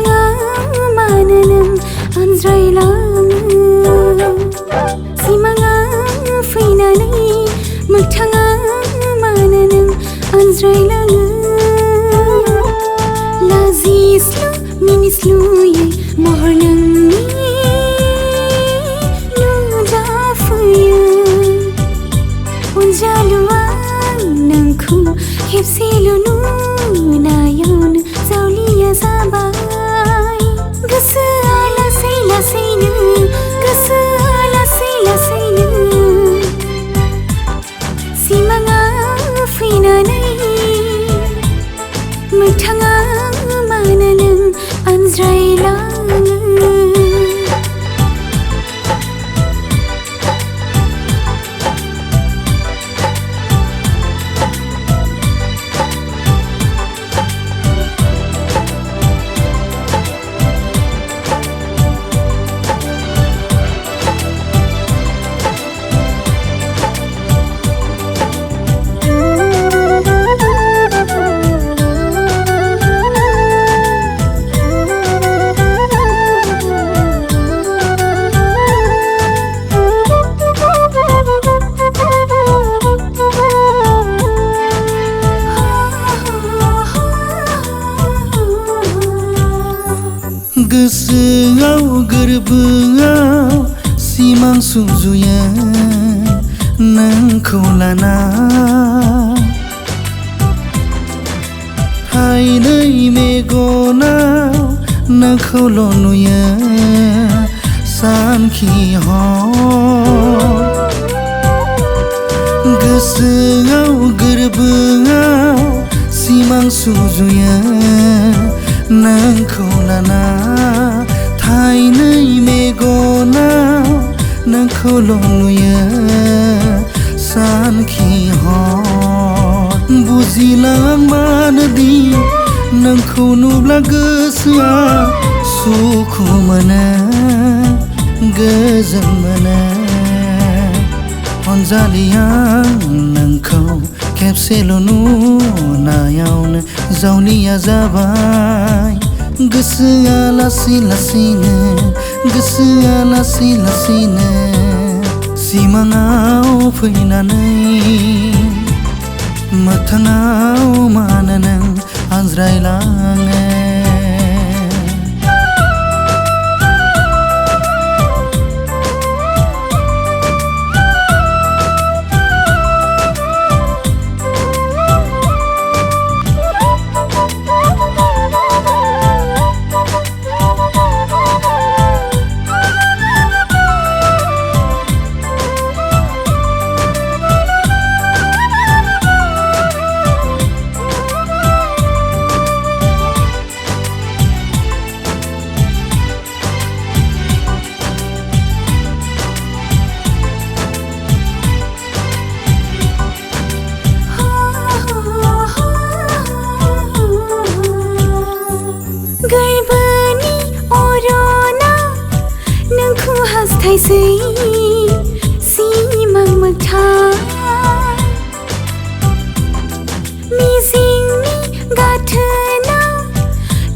सिमाङा मानो नों आनज्रायलाङो सिमाङा फैनानै मोगथाङा मानो नों आनज्रायलाङो लाजिस्लु मिनिस्लुयै महर नोंनि नुजाफैयो अनजालुआ नोंखौ खेबसेल' नुनायावनो जावलिया जाबाय गोसोआ लासै लासैनो गोसोआ लासै लासैनो सिमाङा फैनानै मोगथाङा मानो नों आनज्रायलाङो गोसोआव गोरबोआव सिमां सुजुयो नोंखौ लाना थाइनै मेगनाव नोंखौल' नुयो सानखि हर गोसोआव गोरबोआव सिमां सुजुयो नोंखौ लाना थाइनै मेगनाव नोंखौल' नुयो सानखि हर बुजिलां मानोदि नोंखौ नुब्ला गोसोआ सुखु मोनो गोजोन मोनो अनजालिया नोंखौ खेबसेल' नुनायावनो जावलिया जाबाय गोसोआ लासै लासैनो गोसोआ लासै लासैनो सिमाङाव फैनानै मोगथाङाव मानो नों आनज्रायलाङो गोरबोनि अरना नोंखौ हास्थायसै सिमां मोगथां मिजिंनि गाथोनाव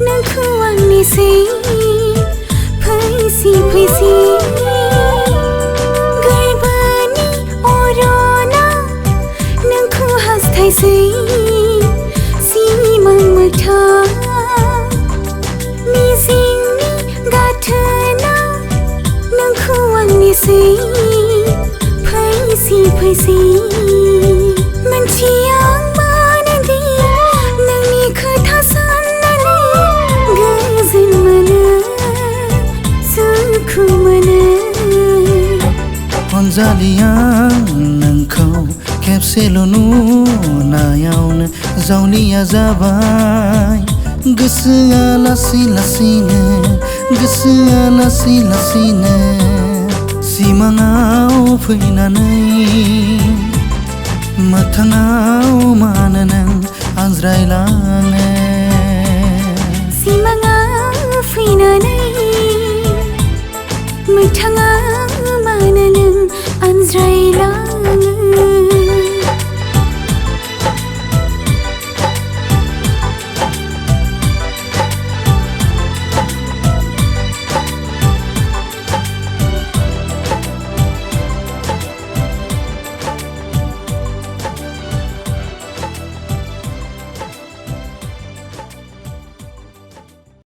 नोंखौ आं नेसै फैसि फैसि गोरबोनि अरना नोंखौ हास्थायसै सिमां मोगथां मिजिंनि गाथोनाव नोंखौ आं नेसै फैसि फैसि मोनथिया आं मानोदि नोंनि खोथा साननानै गोजोन मोनो सुखु मोनो अनजालिया नोंखौ खेबसेल' नुनायावनो जावलिया जाबाय गोसोआ लासै लासैनो गोसोआ लासै लासैनो सिमाङाव फैनानै मोगथाङाव मानो नों आनज्रायलाङो सिमाङा फैनानै